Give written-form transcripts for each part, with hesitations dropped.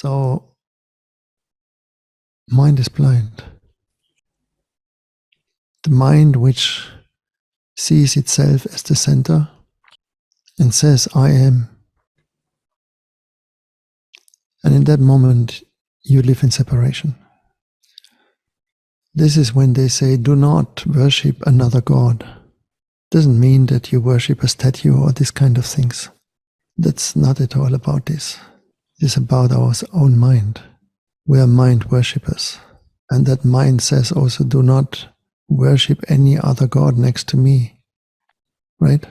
So, mind is blind. The mind which sees itself as the center and says, I am. And in that moment, you live in separation. This is when they say, do not worship another God. Doesn't mean that you worship a statue or this kind of things. That's not at all about this. It's about our own mind. We are mind worshippers. And that mind says also, do not worship any other God next to me. Right?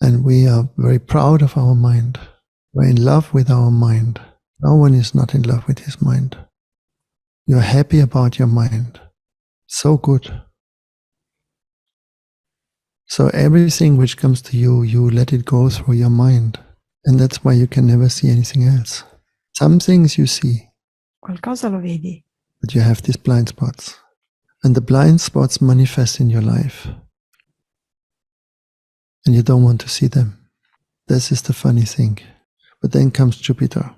And we are very proud of our mind. We're in love with our mind. No one is not in love with his mind. You're happy about your mind. So good. So everything which comes to you, you let it go through your mind. And that's why you can never see anything else. Some things you see. Qualcosa lo vedi. But you have these blind spots. And the blind spots manifest in your life. And you don't want to see them. This is the funny thing. But then comes Jupiter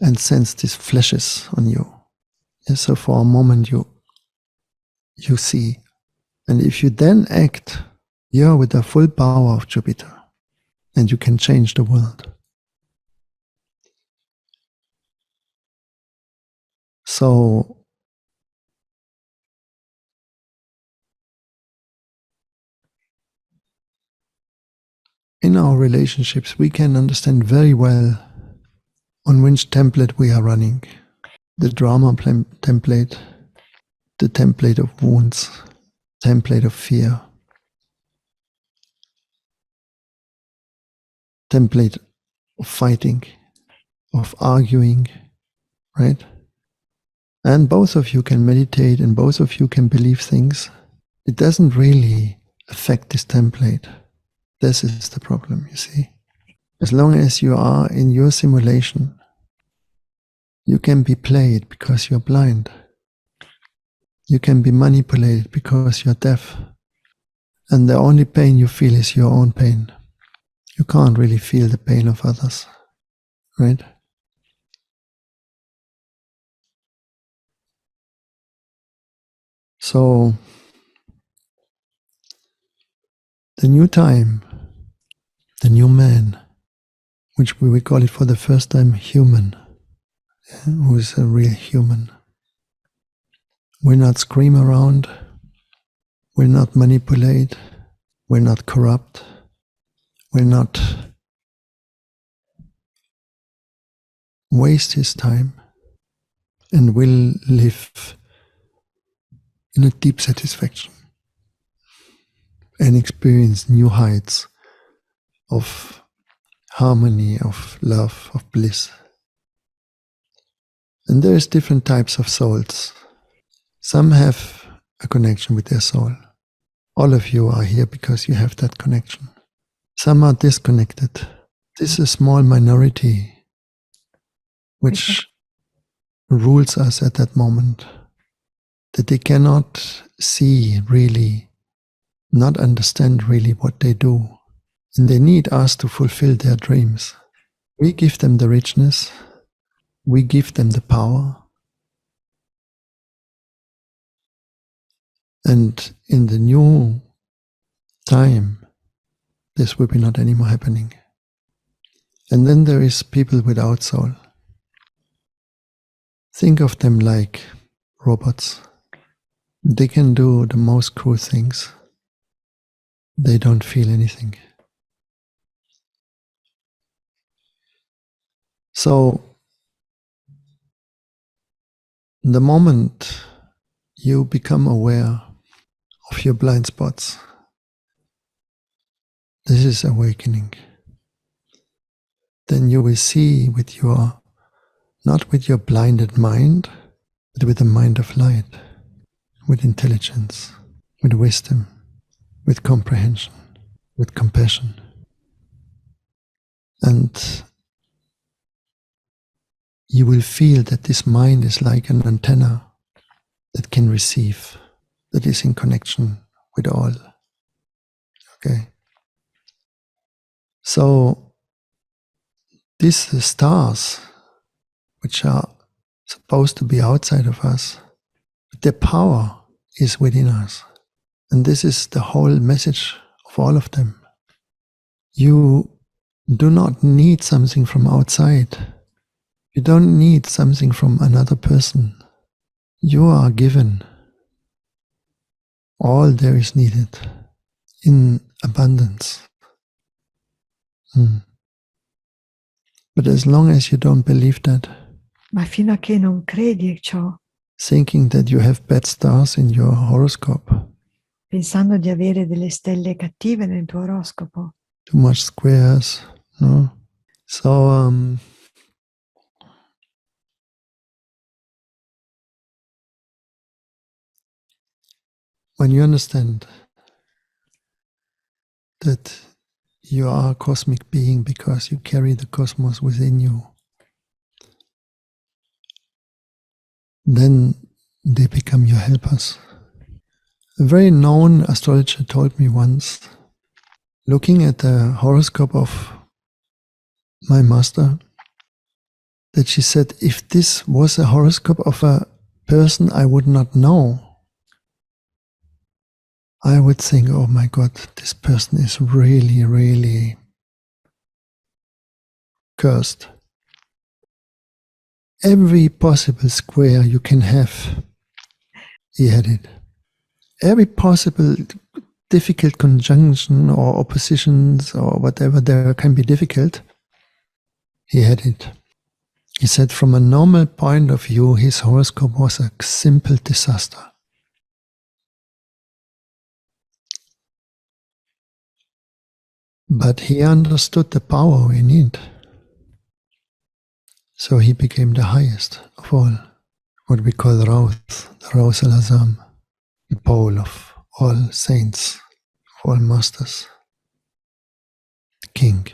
and sends these flashes on you. And so for a moment you see. And if you then act, you're with the full power of Jupiter. And you can change the world. So in our relationships, we can understand very well on which template we are running. The drama template, the template of wounds, template of fear, template of fighting, of arguing, right? And both of you can meditate and both of you can believe things. It doesn't really affect this template. This is the problem, you see. As long as you are in your simulation, you can be played because you're blind. You can be manipulated because you're deaf. And the only pain you feel is your own pain. You can't really feel the pain of others, right? So, the new time, the new man, which we will call it for the first time human, who is a real human. We're not scream around, we're not manipulate, we're not corrupt, we're not waste his time, and will live in a deep satisfaction and experience new heights of harmony, of love, of bliss. And there is different types of souls. Some have a connection with their soul. All of you are here because you have that connection. Some are disconnected. This is a small minority which rules us at that moment, that they cannot see really, not understand really what they do. And they need us to fulfill their dreams. We give them the richness, we give them the power. And in the new time, this will be not anymore happening. And then there is people without soul. Think of them like robots. They can do the most cruel things. They don't feel anything. So, the moment you become aware of your blind spots, this is awakening. Then you will see with your, not with your blinded mind, but with the mind of light, with intelligence, with wisdom, with comprehension, with compassion. And you will feel that this mind is like an antenna that can receive, that is in connection with all. Okay? So, these stars which are supposed to be outside of us, but their power is within us. And this is the whole message of all of them. You do not need something from outside. You don't need something from another person. You are given all there is needed in abundance. But as long as you don't believe that, Ma fino a che non credi ciò, thinking that you have bad stars in your horoscope, pensando di avere delle stelle cattive nel tuo oroscopo, too much squares, no? So, when you understand that you are a cosmic being because you carry the cosmos within you, then they become your helpers. A very known astrologer told me once, looking at the horoscope of my master, that she said, if this was a horoscope of a person I would not know, I would think, oh my God, this person is really, really cursed. Every possible square you can have, he had it. Every possible difficult conjunction or oppositions or whatever there can be difficult, he had it. He said from a normal point of view, his horoscope was a simple disaster. But he understood the power in it. So he became the highest of all, what we call Rawth, the Rawth al-Azam, the pole of all saints, of all masters, the king.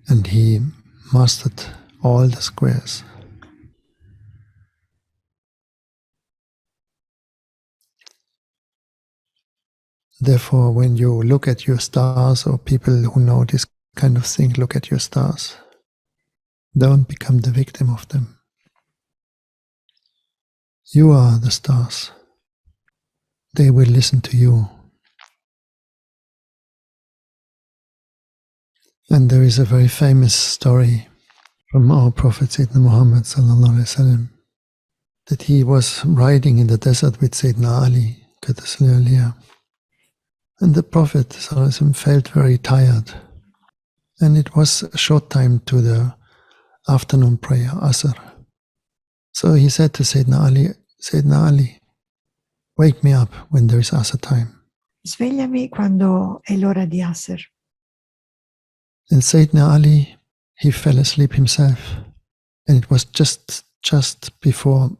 And he mastered all the squares. Therefore, when you look at your stars, or people who know this kind of thing look at your stars, don't become the victim of them. You are the stars. They will listen to you. And there is a very famous story from our Prophet Sayyidina Muhammad sallallahu alaihi wasallam, that he was riding in the desert with Sayyidina Ali, and the Prophet sallallahu alaihi wasallam felt very tired. And it was a short time to the afternoon prayer, Asr. So he said to Sayyidina Ali, wake me up when there is Asr time. svegliami quando è l'ora di Asr. And Sayyidina Ali, he fell asleep himself. And it was just before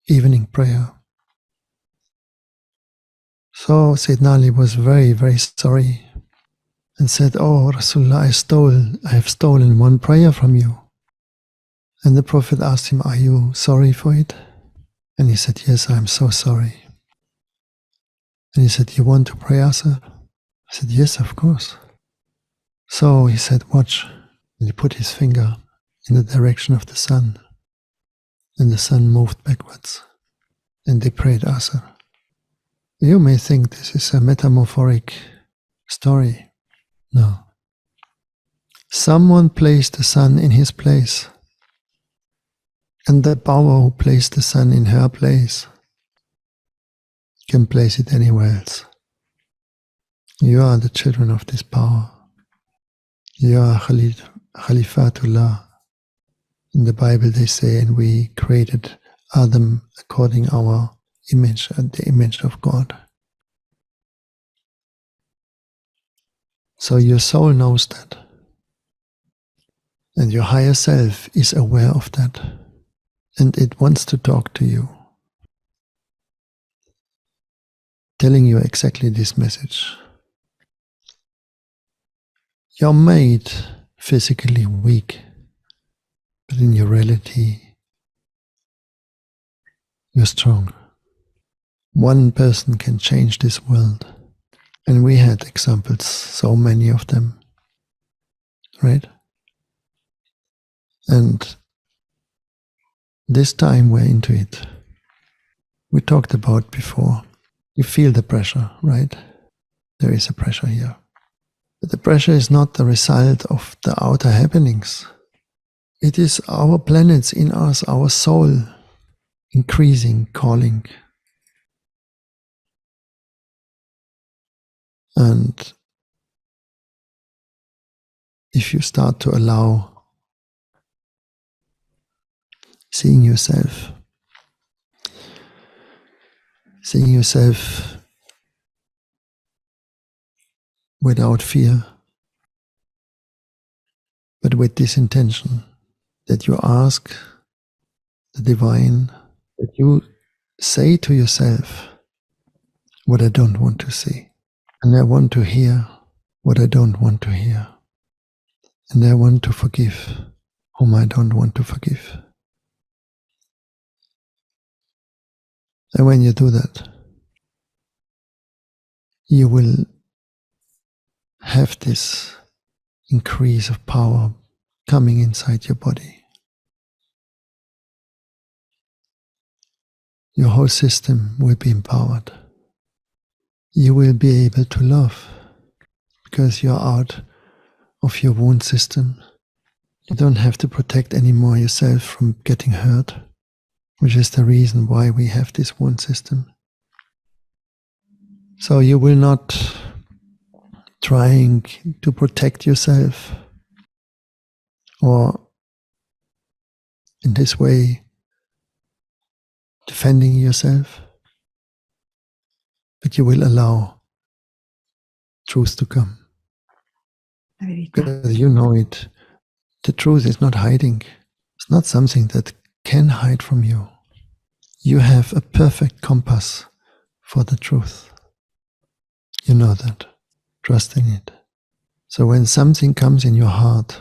evening prayer. So Sayyidina Ali was very, very sorry and said, oh Rasulullah, I have stolen one prayer from you. And the Prophet asked him, are you sorry for it? And he said, yes, I'm so sorry. And he said, you want to pray Asr? I said, yes, of course. So he said, watch. And he put his finger in the direction of the sun. And the sun moved backwards. And they prayed Asr. You may think this is a metamorphoric story. No. Someone placed the sun in his place. And the power who placed the sun in her place can place it anywhere else. You are the children of this power. You are Khalifatullah. In the Bible they say, and we created Adam according our image and the image of God. So your soul knows that. And your higher self is aware of that. And it wants to talk to you, telling you exactly this message. You're made physically weak, but in your reality, you're strong. One person can change this world. And we had examples, so many of them, right? And this time we're into it. We talked about before. You feel the pressure, right? There is a pressure here. But the pressure is not the result of the outer happenings. It is our planets in us, our soul, increasing, calling. And if you start to allow seeing yourself without fear, but with this intention that you ask the divine, that you say to yourself what I don't want to see, and I want to hear what I don't want to hear, and I want to forgive whom I don't want to forgive. And when you do that, you will have this increase of power coming inside your body. Your whole system will be empowered. You will be able to love because you're out of your wound system. You don't have to protect anymore yourself from getting hurt, which is the reason why we have this wound system. So you will not trying to protect yourself or in this way defending yourself, but you will allow truth to come. Because you know it. The truth is not hiding. It's not something that can hide from you. You have a perfect compass for the truth. You know that. Trust in it. So when something comes in your heart,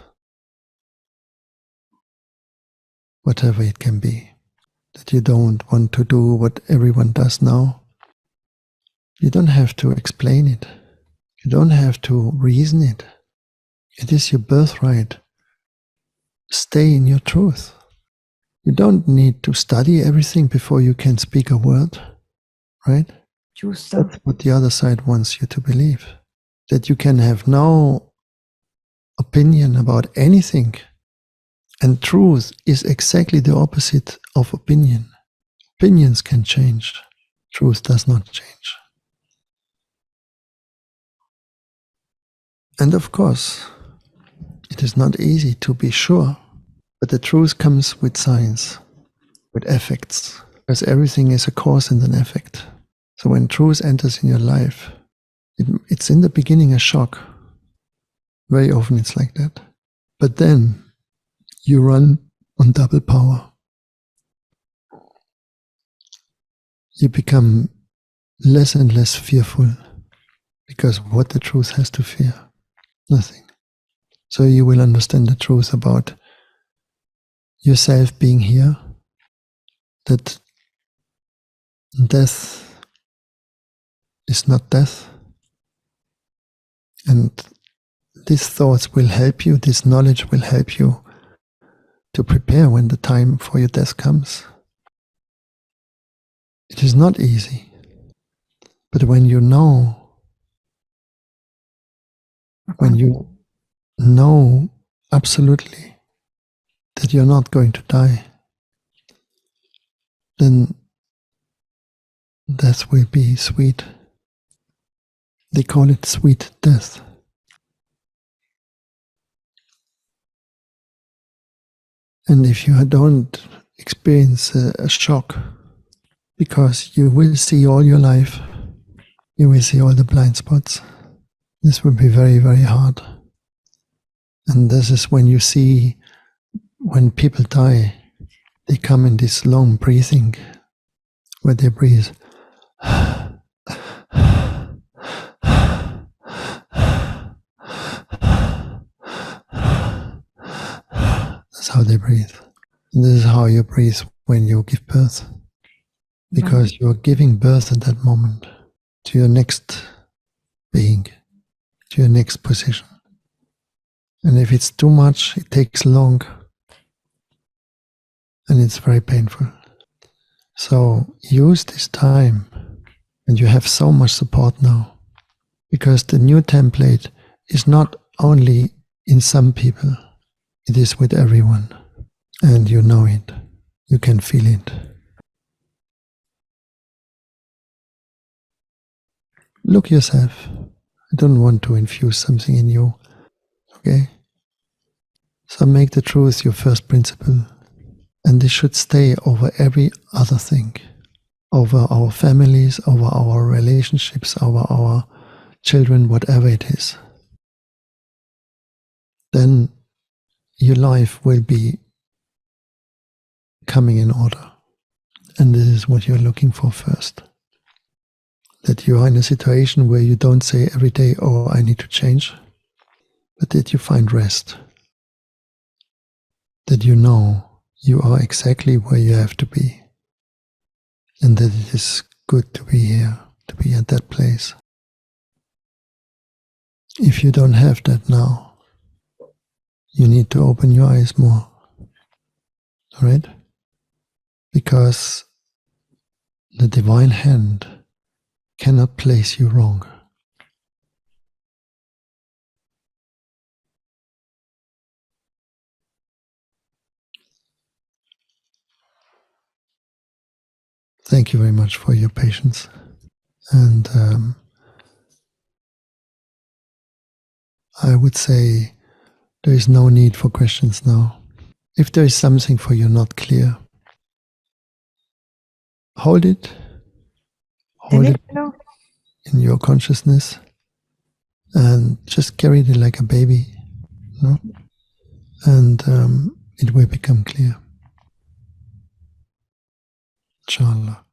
whatever it can be, that you don't want to do what everyone does now, you don't have to explain it. You don't have to reason it. It is your birthright. Stay in your truth. You don't need to study everything before you can speak a word, right? Giusto. That's what the other side wants you to believe. That you can have no opinion about anything. And truth is exactly the opposite of opinion. Opinions can change. Truth does not change. And of course, it is not easy to be sure, but the truth comes with science, with effects, because everything is a cause and an effect. So when truth enters in your life, it's in the beginning a shock. Very often it's like that. But then you run on double power. You become less and less fearful, because what the truth has to fear? Nothing. So you will understand the truth about yourself being here, that death is not death. And these thoughts will help you, this knowledge will help you to prepare when the time for your death comes. It is not easy. But when you know absolutely that you're not going to die, then death will be sweet. They call it sweet death. And if you don't experience a shock, because you will see all your life, you will see all the blind spots, this will be very, very hard. And this is when you see, when people die, they come in this long breathing, where they breathe. That's how they breathe. And this is how you breathe when you give birth. Because you're giving birth at that moment to your next being to your next position. And if it's too much, it takes long, and it's very painful. So use this time, and you have so much support now, because the new template is not only in some people, it is with everyone, and you know it, you can feel it. Look yourself. I don't want to infuse something in you, okay? So make the truth your first principle, and this should stay over every other thing, over our families, over our relationships, over our children, whatever it is. Then your life will be coming in order. And this is what you're looking for first. That you are in a situation where you don't say every day, oh, I need to change, but that you find rest. That you know you are exactly where you have to be. And that it is good to be here, to be at that place. If you don't have that now, you need to open your eyes more. All right? Because the divine hand cannot place you wrong. Thank you very much for your patience. And I would say there is no need for questions now. If there is something for you not clear, hold it. Hold it in your consciousness and just carry it like a baby, you know? And it will become clear. Inshallah.